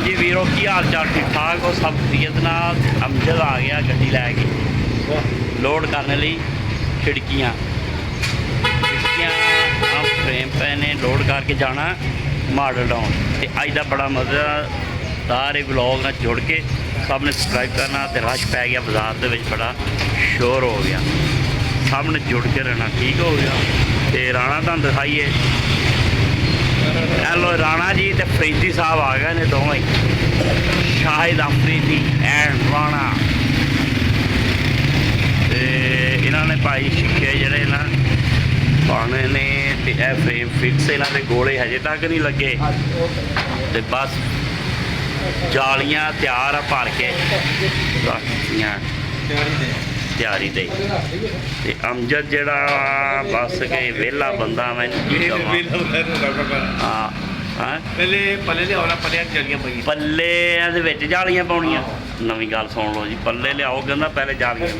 ਹਾਂਜੀ ਵੀਰੋ ਕੀ ਹਾਲ ਚਾਲ ठीक ठाक हो सब खरीत नाल अमजद आ गया गड्डी लैके लोड करने ਲਈ खिड़कियाँ फ्रेम पे ने लोड करके जाना मॉडल टाउन ते अज दा बड़ा मज़ेदार व्लॉग नाल जुड़ के सब ने सबसक्राइब करना ते रश पै गया बाजार दे विच बड़ा शोर हो गया सब ने जुड़ के रहना ठीक हो गया ते राणा तुहानूं दिखाइए हेलो राणा जी तो फरीदी साहब आ गए ने दोवें शाहिद अफरीदी एंड राणा ते इन्होंने भाई शिक्के जड़े ना पाने ने ते फ्रेम फिक्स इन्हों के गोले हजे तक नहीं लगे ते बस जालियां तैयार भर के रखियां तैयारी दे ते अमजद जड़ा बस के वेला बंदा मैं पल्ले जालियां पाउनियां नवीं गल सुन लो जी पल्ले लियाओ कहंदा पहले जालियां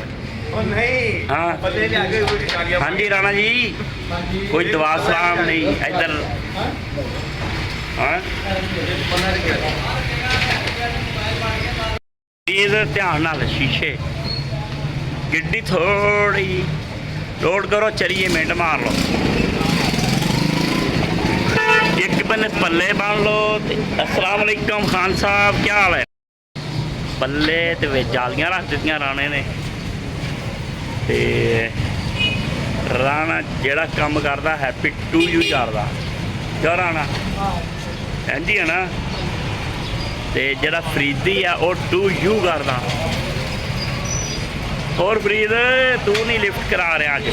हाँ हाँ जी राणा जी कोई दवा सलाम नहीं इधर हाँ ध्यान नाल शीशे गिड्डी थोड़ी लोड करो चलिए मिनट मार लो एक बने पल्ले बन लो अस्सलाम वालेकुम खान साहब क्या हाल है पल्ले ते जालियां रख दित्तियां राणे ने ते राणा जेड़ा काम करदा हैप्पी टू यू करदा क्यों राणा इंज है ना ते जेड़ा फरीदी है वो टू यू करदा और फरीद तू नहीं लिफ्ट करा रहा अज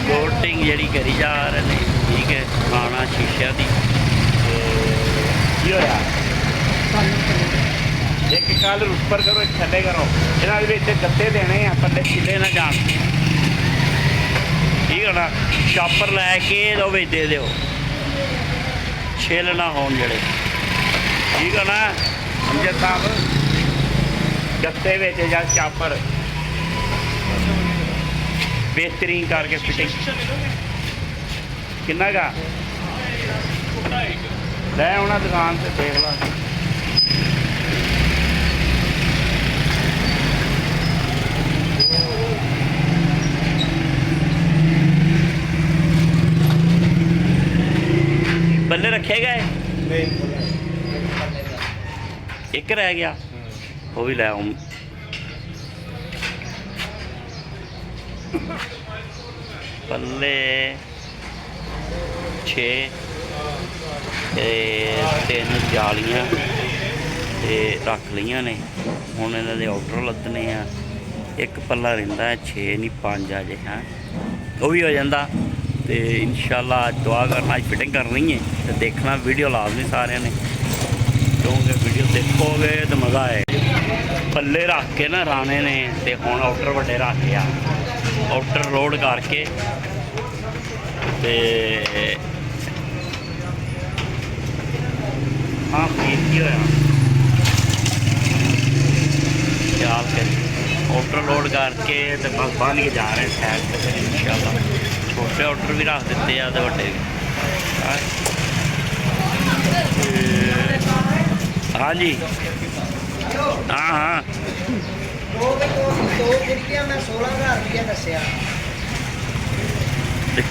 कोटिंग जी करी जा रहे हैं ठीक है खाना शीशे की होया एक कल उपर करो एक थले करो इन्होंने गत्ते देने हैं पल्ले छिले ना जान ठीक है ना चॉपर लैके दो बिच दे दो छिल ना होन जड़े ठीक है ना अमजद साहब गत्ते बेच या चापर बेहतरीन करके फिटिंग किन्ना का लै आना दुकान से देख ला बल्ले रखे गए एक रह गया वो भी लै आऊँ पल्ले 6 3 जालियां रख लिया ने हुण इन्हां दे ऑर्डर लदने आ एक पल्ला रहिंदा 6 नहीं 5 अजे हाँ वो भी हो जाता तो इंशाल्लाह दुआ करना अज फिटिंग करनी है तो देखना वीडियो लाजमी सारे ने क्योंकि वीडियो देखोगे तो मज़ा आए पल्ले रख के ना राणे ने तो हुण ऑर्डर वड्डे रख के ऑर्डर लोड करके ते हाँ फीस की होया ख्याल कर ऑर्डर लोड करके तो बस बन के जा रहे हैं साइड पे इंशाल्लाह छोटे ऑर्डर भी रख देते हैं तो वड्डे हाँ जी हाँ हाँ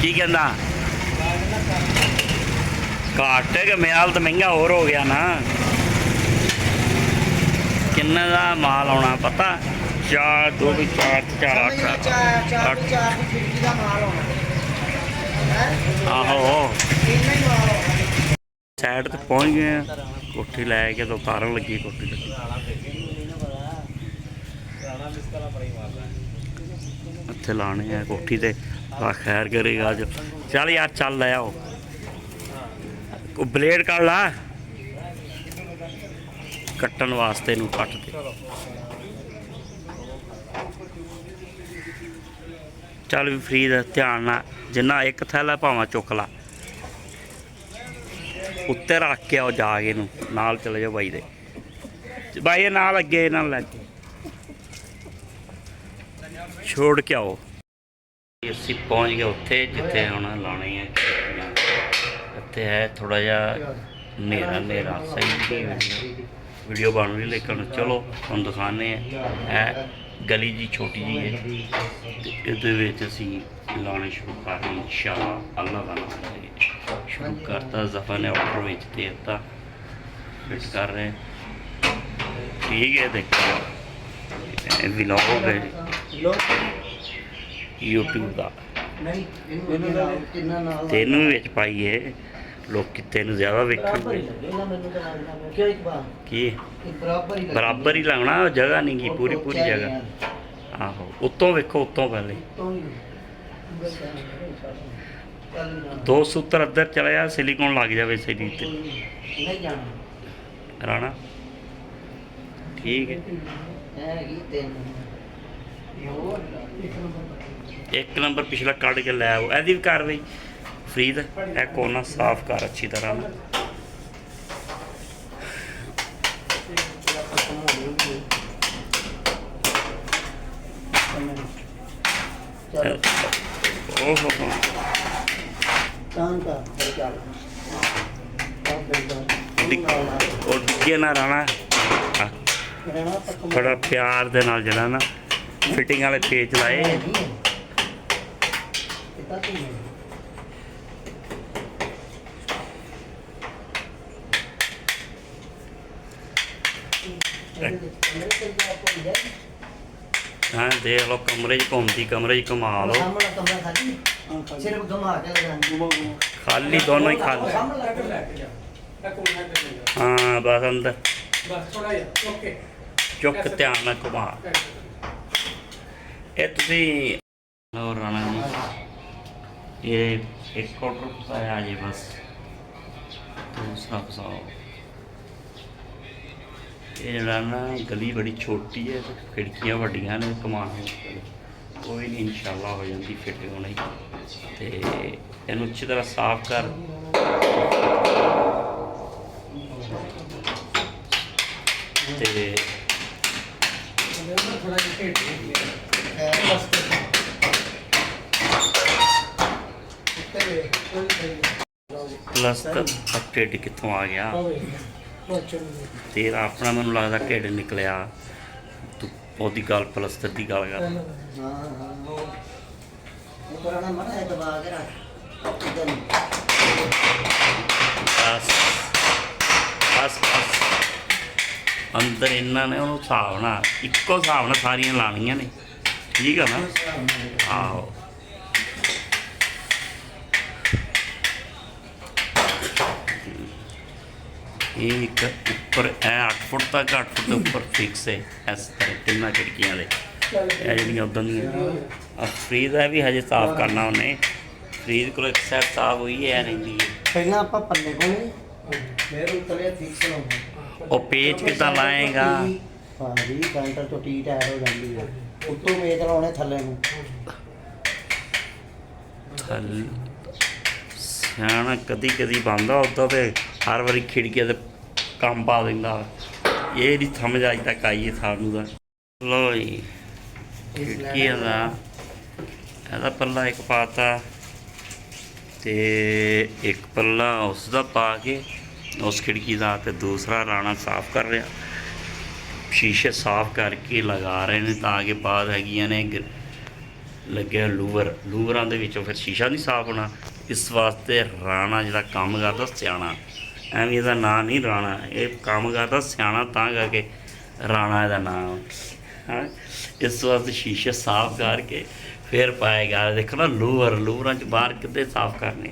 की कहना घट है कि मेरा तो महंगा और हो गया ना किन्ने का माल आना पता 4 2 4 4 आहो साइड तक पहुँच गए कोठी लैके तो उतारन लगी कोठी लगी इत्थे लाने हैं कोठी ते खैर करेगा अज चल यार चल लै आओ ब्लेड कर ला कट्टन वास्ते नूं कट दे चल भी फरीद ध्यान ना जिन्ना एक थैला भावें चुक ला उत्ते रख के आओ जाके नाल चले जाओ बाई दे भाई नाल अगे ना लगे छोड़ के आओ असी पहुँच गए उत्थे जिथे हुण लाने हैं ਇੱਥੇ ਹੈ ਥੋੜਾ ਜਿਹਾ ਹਨੇਰਾ ਸਹੀ ਦੀ ਵੀਡੀਓ ਬਣ ਰਹੀ, ਲੇਕਿਨ ਚਲੋ ਤੁਹਾਨੂੰ ਦਿਖਾਉਂਦੇ ਆ। ਇਹ ਗਲੀ ਜੀ ਛੋਟੀ ਜੀ ਹੈ ਤੇ ਇਹਦੇ ਵਿੱਚ ਅਸੀਂ ਲਾਉਣੇ ਸ਼ੁਰੂ ਕਰ ਰਹੇ ਇੰਸ਼ਾਅੱਲਾ ਅੱਲਾਹ ਦਾ ਨਾਮ ਲੈ ਕੇ ਸ਼ੁਰੂ ਕਰਤਾ। ਜ਼ਫਰ ਨੇ ਆਰਡਰ ਵਿੱਚ ਦੇ ਦਿੱਤਾ, ਫਿਟ ਕਰ ਰਹੇ ਠੀਕ ਹੈ। ਦੇਖੋ ਇਹ ਵਲੌਗ ਹੈ YouTube ਦਾ, ਤੈਨੂੰ ਵੀ ਵਿੱਚ ਪਾਈਏ, ਲੋਕੀ ਤੈਨੂੰ ਜ਼ਿਆਦਾ ਵੇਖਣਗੇ। ਕੀ ਬਰਾਬਰ ਹੀ ਲਾਉਣਾ, ਜਗ੍ਹਾ ਨਹੀਂ ਗੀ ਪੂਰੀ ਜਗ੍ਹਾ। ਆਹੋ ਉੱਤੋਂ ਵੇਖੋ, ਉੱਤੋਂ ਪਹਿਲੇ 2 ਸੂਤਰ ਅੱਧਰ ਚਲਾ ਜਾ, ਸਿਲੀਕੋਨ ਲੱਗ ਜਾਵੇ ਸਰੀਰ ਤੇ ਰਾਣਾ ਠੀਕ ਹੈ। ਇੱਕ ਨੰਬਰ ਪਿਛਲਾ ਕੱਢ ਕੇ ਲੈ ਆਓ। ਇਹਦੀ ਵੀ ਕਾਰਵਾਈ ਫਰੀਦ, ਇਹ ਕੋਨਾ ਸਾਫ਼ ਕਰ ਅੱਛੀ ਤਰ੍ਹਾਂ ਨਾਲ। ਉਹ ਡਿੱਗੇ ਨਾ ਰਾਣਾ, ਬੜਾ ਪਿਆਰ ਦੇ ਨਾਲ ਜਿਹੜਾ ਨਾ ਫਿਟਿੰਗ ਵਾਲੇ ਪੇਚ ਲਾਏ। हाँ देख लो कमरे घूमती, कमरे घुमा लो खाली, दोनों ही खाली। हाँ बस अंदर चुक ध्यान ना घुमा। ये तुसी लो राणा जी, ये एक क्वार्टर फसाया जी, बस दूसरा फसाओ। ये जरा ना गली बड़ी छोटी है, खिड़कियाँ वड्डियां ने, कमान कोई नहीं इंशाल्लाह हो जाती फिट होने। तो इन्हू अच्छी तरह साफ कर प्लस्तर ढिड कितों आ गया तेरा अपना, मैनू लगता ढिड निकलिया तू ओदी गल प्लस्तर की गल कर। बस बस बस अंदर इन्हों ने उन्होंने हिसाब ना इक्को हिसाब ना सारियां लानियां ने, ठीक है ना। आहो ये एक उपर 8 फुट तक 8 फुट उपर फिक्स है इस तरह तिना खिड़कियां जी उदों फरीद है भी हजे साफ करना उन्हें। फरीद को एक सैट साफ हुई है रही वो पेच कितना लाएगा सियाना कदी कदी बनता उदा तो हर बारी खिड़की से काम पा देंदा। ये नहीं समझ अज तक आई है सानू दा। लो जी खिड़की का पल्ला एक पाता ते एक पल्ला उसका पा के उस खिड़की का, तो दूसरा राणा साफ कर रहा, शीशे साफ करके लगा रहे हैं ताकि बाद हैगियां ने लगे लूवर, लूवरां दे विचों फिर शीशा नहीं साफ होना। इस वास्ते राणा जिहड़ा काम करदा सियाणा, एवं इसका नाम नहीं राणा, ये काम करता सियाणा तां करके राणा इसका नाम। हाँ इस वास्ते शीशे साफ करके फिर पाएगा। देखो ना लूवर, लूवरां च बाहर कितने साफ करने।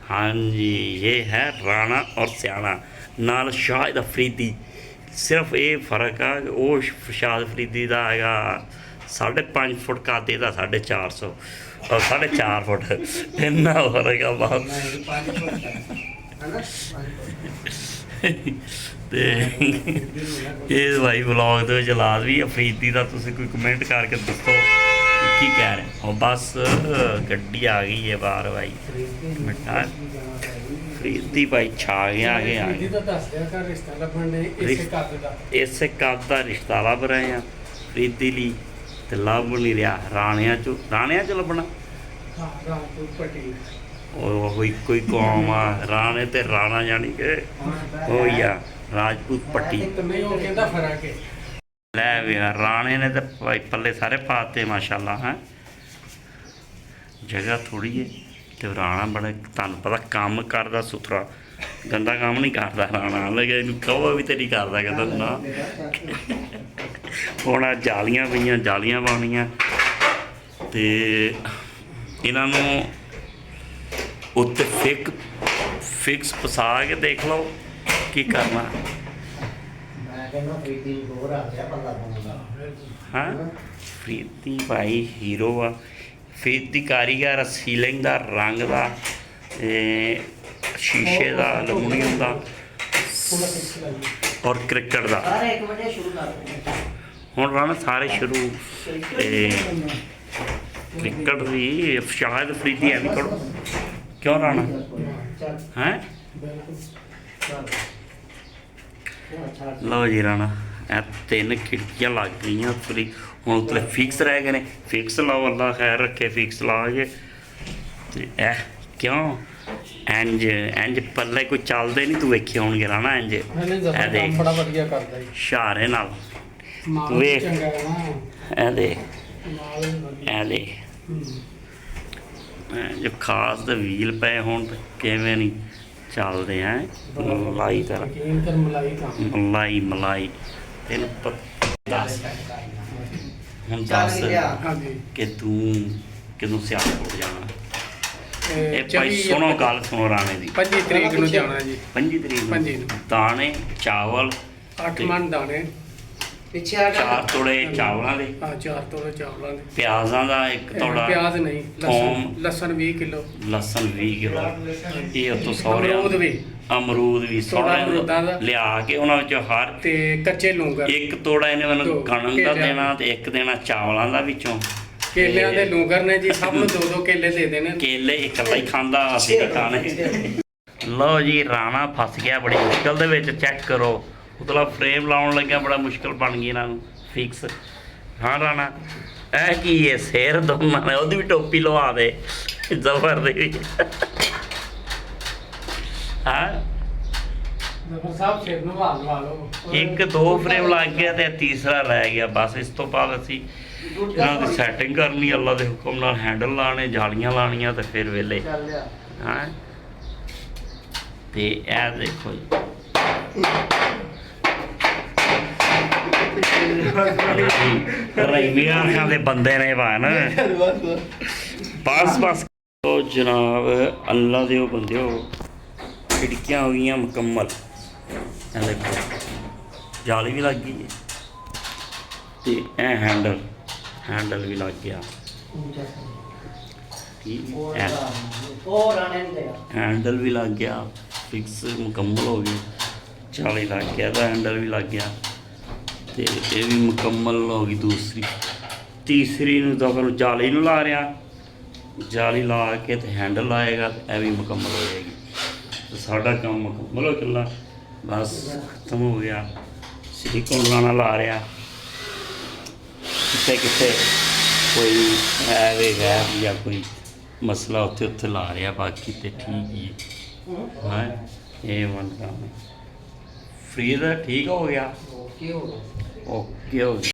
हाँ जी ये है राणा और सियाणा नाल शाहिद अफरीदी। सिर्फ ये फर्क है कि वो शाहिद अफरीदी का है 5.5 फुट का, देता 450 और 4.5 फुट इन्ना फर्क है बहुत। ये भाई ब्लॉग के जलाद भी अफरीदी का, तुम कोई कमेंट करके दसो की कह रहे हो। बस गड्डी आ गई है बाहर भाई, फरीदी भाई छा गया आगे आ गया। इस कद का रिश्ता लभ रहे हैं फरीदी ली, तो लभ नहीं रहा राणिया चो लभना। ਹਾਂ ਰਾਜਪੂਤ ਪੱਟੀ ਉਹ ਇੱਕੋ ਹੀ ਕੌਮ ਆ, ਰਾਣੇ ਤੇ ਰਾਣਾ ਜਾਣੀ ਕਿ ਉਹ ਹੀ ਆ ਰਾਜਪੂਤ ਪੱਟੀ। ਨਹੀਂ ਉਹ ਕਹਿੰਦਾ ਫਰਕ ਹੈ। ਲੈ ਵੀ ਰਾਣੇ ਨੇ ਤਾਂ ਪੱਲੇ ਸਾਰੇ ਪਾਤੇ ਮਾਸ਼ਾਅੱਲਾ ਹੈ। ਜਗ੍ਹਾ ਥੋੜੀ ਹੈ ਤੇ ਰਾਣਾ ਬੜਾ ਤੁਹਾਨੂੰ ਪਤਾ ਕੰਮ ਕਰਦਾ ਸੁਥਰਾ, ਗੰਦਾ ਕੰਮ ਨਹੀਂ ਕਰਦਾ ਰਾਣਾ। ਲੱਗੇ ਇਹਨੂੰ ਕਹੋ ਵੀ ਤੇ ਨਹੀਂ ਕਰਦਾ, ਕਹਿੰਦਾ ਨਾ। ਹੁਣ ਆ ਜਾਲੀਆਂ ਪਈਆਂ, ਜਾਲੀਆਂ ਪਾਉਣੀਆਂ ਤੇ ਇਹਨਾਂ ਨੂੰ ਉੱਤੇ ਫਿਕਸ ਫਸਾ ਕੇ ਦੇਖ ਲਓ ਕੀ ਕਰਨਾ। ਮੈਂ ਕਹਿੰਦਾ ਪ੍ਰੀਤੀ ਹੋਰ ਆ ਗਿਆ ਪੱਲਾ ਪਾਉਂਦਾ। ਹਾਂ ਪ੍ਰੀਤੀ ਭਾਈ ਹੀਰੋ ਆ। ਪ੍ਰੀਤੀ ਕਾਰੀਗਰ ਸੀਲਿੰਗ ਦਾ, ਰੰਗ ਦਾ, ਸ਼ੀਸ਼ੇ ਦਾ, ਐਲੂਮੀਨੀਅਮ ਦਾ ਔਰ ਕ੍ਰਿਕਟ ਦਾ। ਸਾਰੇ ਇੱਕ ਵਜੇ ਸ਼ੁਰੂ ਕਰ ਦਿੰਦੇ। ਹੁਣ ਰਾਣਾ ਸਾਰੇ ਸ਼ੁਰੂ ਤੇ ਕ੍ਰਿਕਟ ਵੀ ਸ਼ਾਇਦ ਪ੍ਰੀਤੀ ਐਵੇਂ ਕਰੋ ਕਿਉਂ ਰਾਣਾ ਚੱਲ ਹੈ। ਬਿਲਕੁਲ ਚੱਲ ਅੱਛਾ ਲਓ ਜੀ ਰਾਣਾ ਇਹ 3 ਖਿੜਕੀਆਂ ਲੱਗ ਗਈਆਂ ਫਰੀ। ਹੁਣ ਉੱਤੇ ਫਿਕਸ ਰਹਿ ਗਏ ਨੇ, ਫਿਕਸ ਲਾਓ, ਅੱਲਾ ਖੈਰ ਰੱਖੇ। ਫਿਕਸ ਲਾ ਕੇ ਤੇ ਇਹ ਕਿਉਂ ਇੰਜ ਪੱਲੇ ਕੋਈ ਚੱਲਦੇ ਨਹੀਂ, ਤੂੰ ਵੇਖੇ ਹੋਣਗੇ ਰਾਣਾ ਇੰਜ ਇਹਨੇ ਇਹ ਜ਼ਬਰ ਦੇਖ ਕੰਮ ਬੜਾ ਵਧੀਆ ਕਰਦਾ ਜੀ। ਇਸ਼ਾਰੇ ਨਾਲ ਮਾਲ ਵੇਖ। ਚੰਗਾ ਹੈ ਨਾ, ਇਹ ਦੇਖ, ਮਾਲ ਵੀ ਵਧੀਆ। ਇਹ ਦੇਖ ਹੂੰ। ਜੋ ਖਾਸ ਦੇ ਵੀਲ ਪਏ ਹੁਣ ਤੇ ਕਿਵੇਂ ਨਹੀਂ ਚੱਲਦੇ ਹੈ। ਮਲਾਈ ਤਰ੍ਹਾਂ ਯਕੀਨ ਕਰ ਮਲਾਈ ਕੰਮ। ਮਲਾਈ ਤੈਨੂੰ ਦੱਸ ਹੁਣ ਚੱਲ ਦੱਸ ਗਿਆ। ਹਾਂਜੀ ਕਿ ਤੂੰ ਕਿਦੋਂ ਸਿਆਲਕੋਟ ਜਾਣਾ। ਇਹ ਭਾਈ ਚੌਵੀ ਸੁਣੋ ਗੱਲ, ਸੁਣੋ ਰਾਣੇ ਦੀ। 25 ਤਰੀਕ ਨੂੰ ਜਾਣਾ ਜੀ। 25 ਤਰੀਕ ਪੰਜੀ ਨੂੰ ਨੂੰ। ਦਾਣੇ ਚਾਵਲ 8 ਮਣ ਦਾਣੇ, ਪਿੱਛੇ ਆ 4 ਤੋੜੇ ਚਾਵਲਾਂ ਦੇ, 4 ਤੋਲੇ ਚਾਵਲਾਂ ਦੇ, ਪਿਆਜ਼ਾਂ ਦਾ 1 ਤੋੜਾ, ਪਿਆਜ਼ ਨਹੀਂ, ਥੋਮ, ਲਸਣ 20 ਕਿਲੋ, ਲਸਣ 20 ਕਿਲੋ। ਇਹ ਉਤੋਂ ਸਹੁਰਿਆਂ ਅਮਰੂਦ ਵੀ, ਅਮਰੂਦ ਵੀ ਤੋੜਾ ਸਹੁਰਿਆਂ ਅਮਰੂਦਾਂ ਦਾ। ਤੋਂ ਲਿਆ ਕੇ ਉਹਨਾਂ ਵਿੱਚੋਂ ਹਰ ਤੇ ਕੱਚੇ ਲੂੰਗਰ, 1 ਤੋੜਾ ਇਹਨੇ ਮੈਨੂੰ ਦੋ ਕਣਕ ਦਾ ਕੇਲਿਆਂ ਦੇਣਾ ਤੇ 1 ਦੇਣਾ ਚਾਵਲਾਂ ਦਾ ਵਿੱਚੋਂ। ਕੇਲਿਆਂ ਦੇ ਤੇ ਲੂੰਗਰ ਨੇ ਜੀ, ਸਭ ਨੂੰ 2-2 ਕੇਲੇ ਦੇ ਦੇਣੇ। ਕੇਲੇ ਇਕੱਲਾ ਹੀ ਖਾਂਦਾ, ਅਸੀਂ ਨਹੀਂ ਖਾਣੇ। ਲਓ ਜੀ ਰਾਣਾ ਫਸ ਗਿਆ ਬੜੀ ਮੁਸ਼ਕਲ ਦੇ ਵਿੱਚ। ਚੈੱਕ ਕਰੋ ਉਤਲਾ ਫਰੇਮ ਲਾਉਣ ਲੱਗਿਆ ਬੜਾ ਮੁਸ਼ਕਲ ਬਣ ਗਈ ਇਹਨਾਂ ਨੂੰ ਫਿਕਸ। ਹਾਂ ਰਾਣਾ ਇਹ ਕੀ ਹੈ, ਸਿਰ ਦੋਨਾਂ ਨੇ ਉਹਦੀ ਵੀ ਟੋਪੀ ਲਵਾ ਦੇ ਜ਼ਫਰ ਦੇ ਵੀ। ਹਾਂ ਜ਼ਫਰ ਸਾਹਿਬ ਸਿਰ ਨੂੰ ਵਾਲ ਲਵਾ ਲਓ। 1-2 ਫਰੇਮ ਲੱਗ ਗਿਆ ਤੇ ਤੀਸਰਾ ਰਹਿ ਗਿਆ ਬਸ। ਇਸ ਤੋਂ ਬਾਅਦ ਅਸੀਂ ਇਹਨਾਂ ਦੀ ਸੈਟਿੰਗ ਕਰਨੀ, ਅੱਲਾ ਦੇ ਹੁਕਮ ਨਾਲ ਹੈਂਡਲ ਲਾਣੇ, ਜਾਲੀਆਂ ਲਾਣੀਆਂ ਤੇ ਫਿਰ ਵੇਲੇ। ਚੱਲ ਲਿਆ। ਹਾਂ ਤੇ ਇਹ ਦੇਖੋ ਜੀ ਰਹੀਮੀਆਂ ਦੇ ਬੰਦੇ ਨੇ ਭਾਣ। ਬਸ ਉਹ ਜਨਾਬ ਅੱਲਾ ਦੇ ਉਹ ਬੰਦਿਓ, ਖਿੜਕੀਆਂ ਹੋ ਗਈਆਂ ਮੁਕੰਮਲ। ਇਹ ਦੇਖੋ ਜਾਲੀ ਵੀ ਲੱਗ ਗਈ ਤੇ ਇਹ ਹੈਂਡਲ ਵੀ ਲੱਗ ਗਿਆ। ਠੀਕ ਹੈ, ਉਹ ਰਾਣੇ ਨੂੰ ਦੇਗਾ। ਹੈਂਡਲ ਵੀ ਲੱਗ ਗਿਆ, ਫਿਕਸ ਮੁਕੰਮਲ ਹੋ ਗਈ। ਜਾਲੀ ਲੱਗ ਗਿਆ ਤਾਂ ਹੈਂਡਲ ਵੀ ਲੱਗ ਗਿਆ ਤੇ ਇਹ ਵੀ ਮੁਕੰਮਲ ਹੋ ਗਈ। ਤੀਸਰੀ ਨੂੰ ਤਾਂ ਫਿਰ ਜਾਲੀ ਨੂੰ ਲਾ ਰਿਹਾ, ਜਾਲੀ ਲਾ ਕੇ ਤੇ ਹੈਂਡਲ ਲਾਏਗਾ ਤੇ ਇਹ ਵੀ ਮੁਕੰਮਲ ਹੋ ਜਾਏਗੀ। ਤੇ ਸਾਡਾ ਕੰਮ ਮੁਕੰਮਲ ਹੋ ਚੱਲਾ, ਬਸ ਖਤਮ ਹੋ ਗਿਆ। ਸਿਲੀਕੋਨ ਲਾਣਾ ਲਾ ਰਿਹਾ, ਕਿਤੇ ਕੋਈ ਐਵੇਂ ਗੈਪ ਜਾਂ ਕੋਈ ਮਸਲਾ ਉੱਥੇ ਲਾ ਰਿਹਾ, ਬਾਕੀ ਤੇ ਠੀਕ ਹੀ ਹੈ। ਹਾਂ ਇਹ ਮਨ ਕੰਮ ਫ੍ਰੀ ਦਾ ਠੀਕ ਹੋ ਗਿਆ, ਕੀ ਹੋ ਗਿਆ? ਓਕੇ ਹੋ ਗਿਆ।